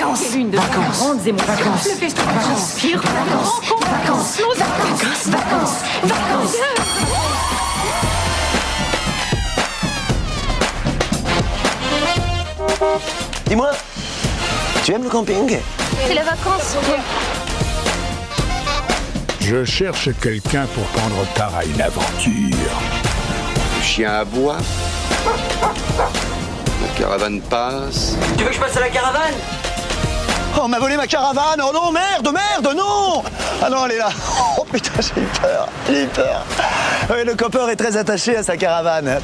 Vacances. Une de nos grandes émotions. Vacances. Le festival Inspire. Vacances. Vacances. Dis-moi, tu aimes le camping? C'est les vacances. Je cherche quelqu'un pour prendre part à une aventure. Le chien aboie. La caravane passe. Tu veux que je passe à la caravane? Oh, on m'a volé ma caravane! Oh non, merde, non! Ah non, elle est là! Oh putain, j'ai eu peur! Oui, le copain est très attaché à sa caravane.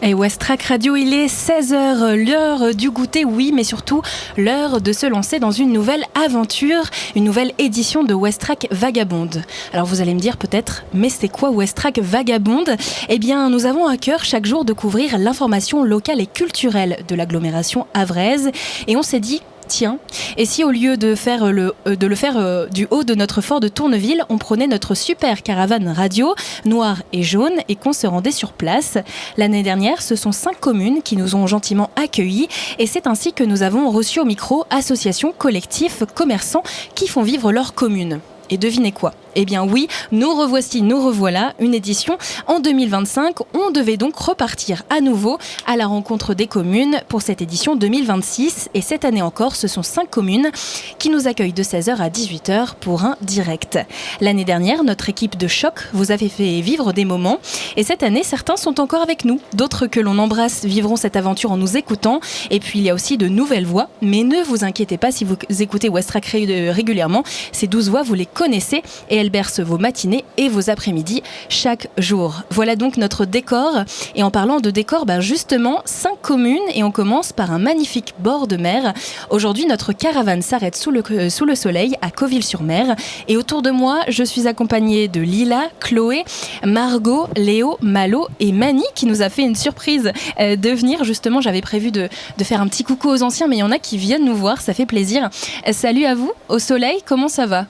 Et Westrack Radio, il est 16h, l'heure du goûter, oui, mais surtout l'heure de se lancer dans une nouvelle aventure, une nouvelle édition de Westrack Vagabonde. Alors vous allez me dire peut-être, mais c'est quoi Westrack Vagabonde? Eh bien, nous avons à cœur chaque jour de couvrir l'information locale et culturelle de l'agglomération havraise, et on s'est dit, tiens, et si au lieu de le faire du haut de notre fort de Tourneville, on prenait notre super caravane radio, noire et jaune, et qu'on se rendait sur place. L'année dernière, ce sont 5 communes qui nous ont gentiment accueillis, et c'est ainsi que nous avons reçu au micro associations, collectifs, commerçants qui font vivre leur commune. Et devinez quoi? Eh bien oui, nous revoilà, une édition en 2025. On devait donc repartir à nouveau à la rencontre des communes pour cette édition 2026. Et cette année encore, ce sont 5 communes qui nous accueillent de 16h à 18h pour un direct. L'année dernière, notre équipe de choc vous avait fait vivre des moments. Et cette année, certains sont encore avec nous. D'autres que l'on embrasse vivront cette aventure en nous écoutant. Et puis il y a aussi de nouvelles voix. Mais ne vous inquiétez pas si vous écoutez Westrack régulièrement. Ces 12 voix, vous les connaissez et elles bercent vos matinées et vos après-midi chaque jour. Voilà donc notre décor. Et en parlant de décor, justement, 5 communes et on commence par un magnifique bord de mer. Aujourd'hui, notre caravane s'arrête sous le soleil à Cauville-sur-Mer. Et autour de moi, je suis accompagnée de Lila, Chloé, Margot, Léo, Malo et Mani qui nous a fait une surprise de venir. Justement, j'avais prévu de faire un petit coucou aux anciens, mais il y en a qui viennent nous voir, ça fait plaisir. Salut à vous, au soleil, comment ça va?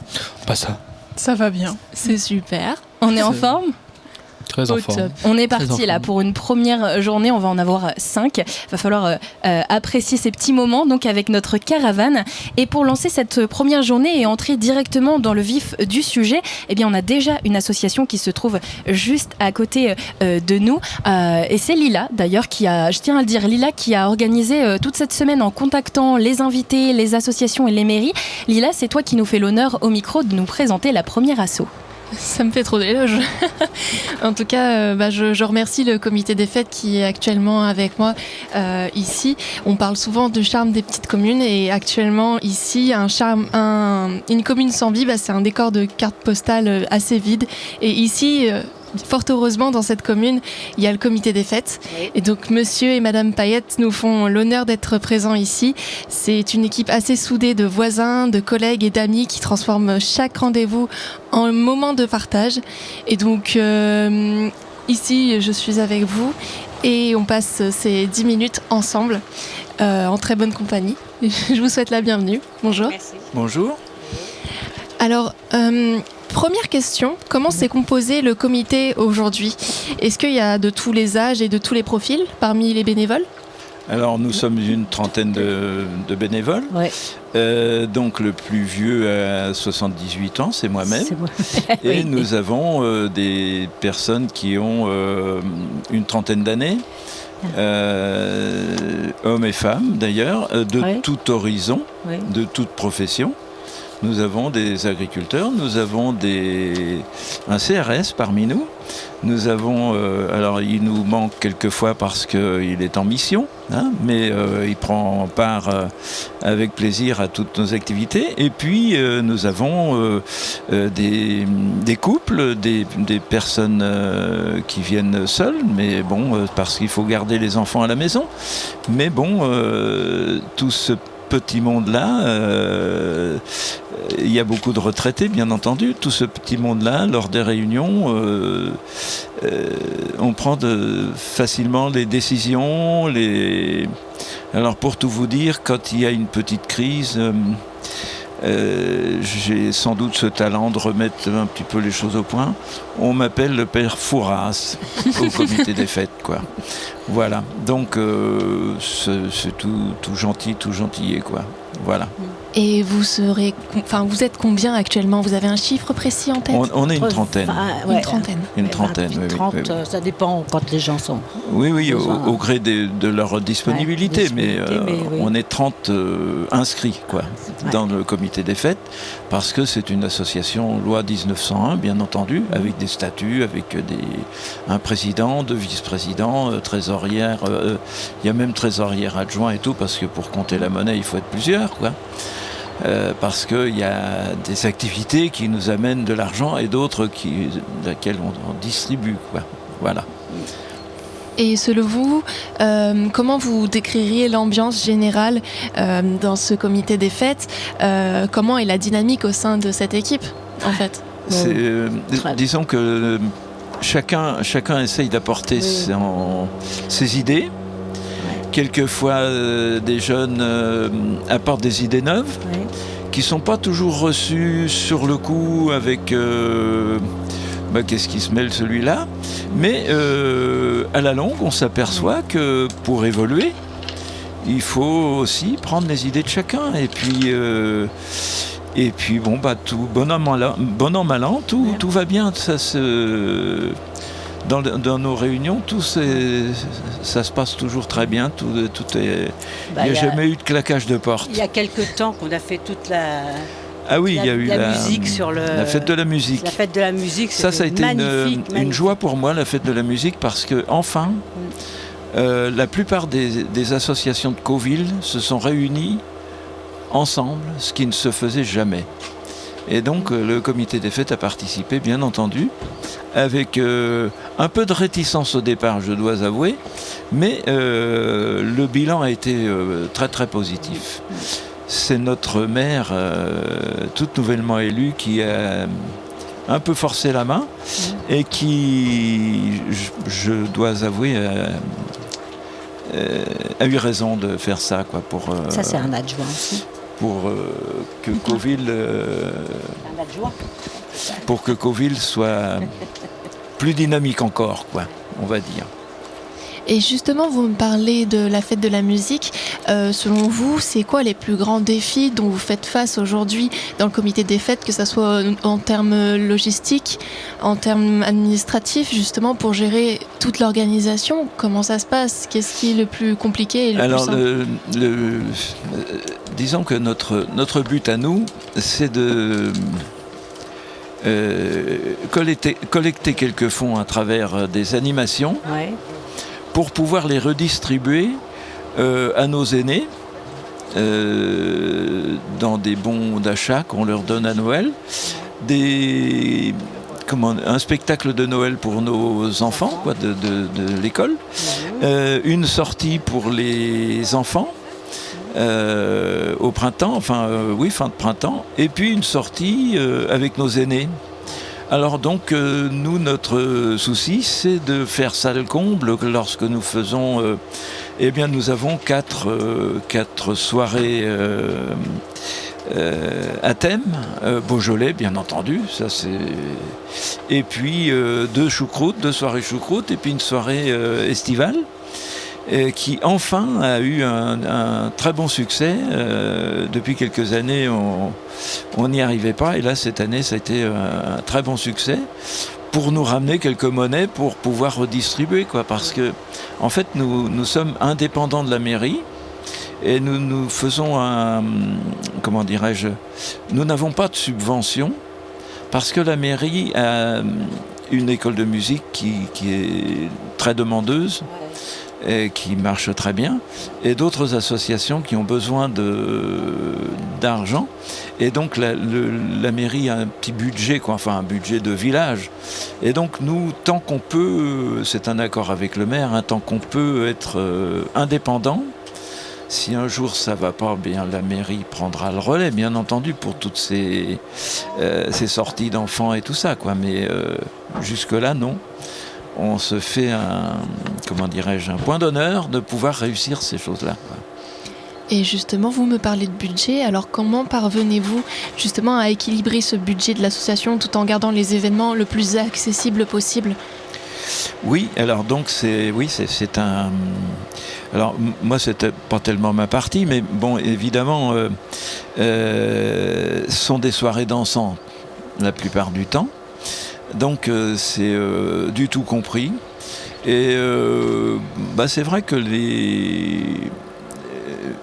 Pas ça. Ça va bien. C'est super. On est en forme? Très en forme. On est parti là pour une première journée, on va en avoir 5. Il va falloir apprécier ces petits moments donc avec notre caravane. Et pour lancer cette première journée et entrer directement dans le vif du sujet, eh bien on a déjà une association qui se trouve juste à côté de nous. Et c'est Lila d'ailleurs qui a, je tiens à le dire, Lila qui a organisé toute cette semaine en contactant les invités, les associations et les mairies. Lila, c'est toi qui nous fais l'honneur au micro de nous présenter la première asso. Ça me fait trop d'éloges. En tout cas, je remercie le comité des fêtes qui est actuellement avec moi ici. On parle souvent du charme des petites communes et actuellement ici, une commune sans vie, c'est un décor de carte postale assez vide. Et ici, fort heureusement, dans cette commune, il y a le comité des fêtes. Oui. Et donc, monsieur et madame Payette nous font l'honneur d'être présents ici. C'est une équipe assez soudée de voisins, de collègues et d'amis qui transforment chaque rendez-vous en moment de partage. Et donc, ici, je suis avec vous et on passe ces 10 minutes ensemble, en très bonne compagnie. Je vous souhaite la bienvenue. Bonjour. Merci. Bonjour. Alors, première question, comment s'est composé le comité aujourd'hui? Est-ce qu'il y a de tous les âges et de tous les profils parmi les bénévoles? Alors nous sommes une trentaine de bénévoles. Ouais. Donc le plus vieux a 78 ans, c'est moi-même. C'est moi. Et oui. Nous avons des personnes qui ont une trentaine d'années. Hommes et femmes d'ailleurs, de tout horizon, de toute profession. Nous avons des agriculteurs, nous avons un CRS parmi nous. Nous avons, alors il nous manque quelquefois parce qu'il est en mission, mais il prend part avec plaisir à toutes nos activités. Et puis nous avons des couples, des personnes qui viennent seules, mais bon, parce qu'il faut garder les enfants à la maison. Mais bon, tout ce petit monde-là, il y a beaucoup de retraités, bien entendu. Tout ce petit monde-là, lors des réunions, on prend facilement les décisions. Alors, pour tout vous dire, quand il y a une petite crise, j'ai sans doute ce talent de remettre un petit peu les choses au point. On m'appelle le père Fouras au comité des fêtes, quoi. Voilà, donc c'est tout gentil, tout gentillé, quoi. Voilà. Et vous êtes combien actuellement? Vous avez un chiffre précis en tête? On est une trentaine. Une trentaine. Une trentaine, oui. 30, oui. ça dépend quand les gens sont. Oui, au gré de leur disponibilité, mais oui. on est 30 inscrits, quoi, dans le comité des fêtes, parce que c'est une association loi 1901, bien entendu, avec des statuts, avec un président, deux vice-présidents, trésorière, il y a même trésorière adjoint et tout, parce que pour compter la monnaie, il faut être plusieurs, quoi. Parce qu'il y a des activités qui nous amènent de l'argent et d'autres laquelle on distribue, quoi. Voilà. Et selon vous, comment vous décririez l'ambiance générale dans ce comité des fêtes? Comment est la dynamique au sein de cette équipe, en fait? Disons que chacun essaye d'apporter ses idées. Quelquefois, des jeunes apportent des idées neuves qui ne sont pas toujours reçues sur le coup avec qu'est-ce qui se mêle celui-là. Mais à la longue, on s'aperçoit que pour évoluer, il faut aussi prendre les idées de chacun. Et puis tout bon an mal an, tout va bien. Ça dans nos réunions, ça se passe toujours très bien. Tout est. Il n'y a jamais eu de claquage de porte. Il y a quelques temps qu'on a fait toute la. Ah oui, il y a eu la musique sur la fête de la musique. La fête de la musique, ça a été magnifique. Une joie pour moi, la fête de la musique, parce que enfin, la plupart des associations de Cauville se sont réunies ensemble, ce qui ne se faisait jamais. Et donc le comité des fêtes a participé, bien entendu, avec un peu de réticence au départ, je dois avouer, mais le bilan a été très très positif. C'est notre maire, toute nouvellement élue, qui a un peu forcé la main et qui, je dois avouer, a eu raison de faire ça, quoi, pour. Ça, c'est un adjoint aussi. Pour que Cauville, pour que Cauville soit plus dynamique encore, quoi, on va dire. Et justement, vous me parlez de la fête de la musique. Selon vous, c'est quoi les plus grands défis dont vous faites face aujourd'hui dans le comité des fêtes, que ce soit en termes logistiques, en termes administratifs, justement, pour gérer toute l'organisation? Comment ça se passe? Qu'est-ce qui est le plus compliqué et le plus simple? Disons que notre but à nous, c'est de collecter quelques fonds à travers des animations. Ouais. Pour pouvoir les redistribuer à nos aînés dans des bons d'achat qu'on leur donne à Noël, un spectacle de Noël pour nos enfants, quoi, de l'école, une sortie pour les enfants au printemps, fin de printemps, et puis une sortie avec nos aînés. Alors donc, nous, notre souci, c'est de faire salle comble lorsque nous faisons... nous avons quatre soirées à thème, Beaujolais, bien entendu, ça c'est... Et puis deux soirées choucroute, et puis une soirée estivale, qui enfin a eu un très bon succès. Depuis quelques années, on n'y arrivait pas, et là cette année ça a été un très bon succès pour nous ramener quelques monnaies pour pouvoir redistribuer, quoi, parce que en fait nous sommes indépendants de la mairie et nous faisons nous n'avons pas de subvention parce que la mairie a une école de musique qui est très demandeuse. Et qui marche très bien, et d'autres associations qui ont besoin d'argent. Et donc la mairie a un petit budget, quoi, enfin un budget de village. Et donc nous, tant qu'on peut, c'est un accord avec le maire, tant qu'on peut être indépendant, si un jour ça va pas, bien la mairie prendra le relais, bien entendu, pour toutes ces sorties d'enfants et tout ça, quoi. Mais jusque-là, non. On se fait un point d'honneur de pouvoir réussir ces choses-là, quoi. Et justement, vous me parlez de budget. Alors, comment parvenez-vous justement à équilibrer ce budget de l'association tout en gardant les événements le plus accessibles possible ? Oui, alors donc c'est un. Alors moi c'était pas tellement ma partie, mais bon évidemment, ce sont des soirées dansantes la plupart du temps, donc c'est du tout compris. Et c'est vrai que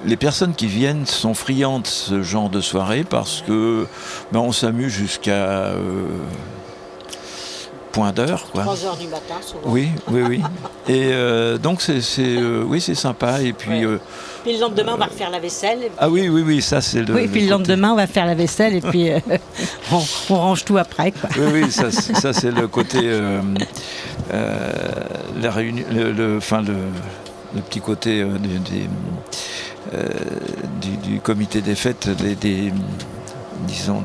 les personnes qui viennent sont friandes de ce genre de soirée parce que on s'amuse jusqu'à point d'heure, quoi. 3h du matin, souvent. Oui. Et donc c'est sympa. Et puis, puis le lendemain, on va refaire la vaisselle. Ah oui, ça c'est le. Oui, puis le lendemain, on va faire la vaisselle et puis on range tout après, quoi. Oui, ça c'est le côté la réunion, le petit côté du comité des fêtes, disons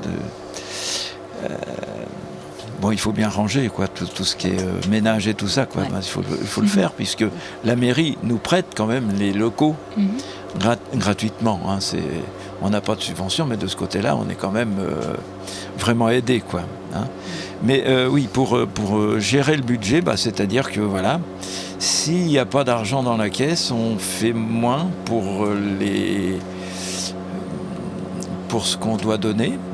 il faut bien ranger, quoi, tout ce qui est ménage et tout ça, quoi. Il faut le faire, puisque la mairie nous prête quand même les locaux gratuitement. Hein. On n'a pas de subvention, mais de ce côté-là, on est quand même vraiment aidé, quoi. Hein. Mais pour gérer le budget, c'est-à-dire que voilà, s'il n'y a pas d'argent dans la caisse, on fait moins pour ce qu'on doit donner.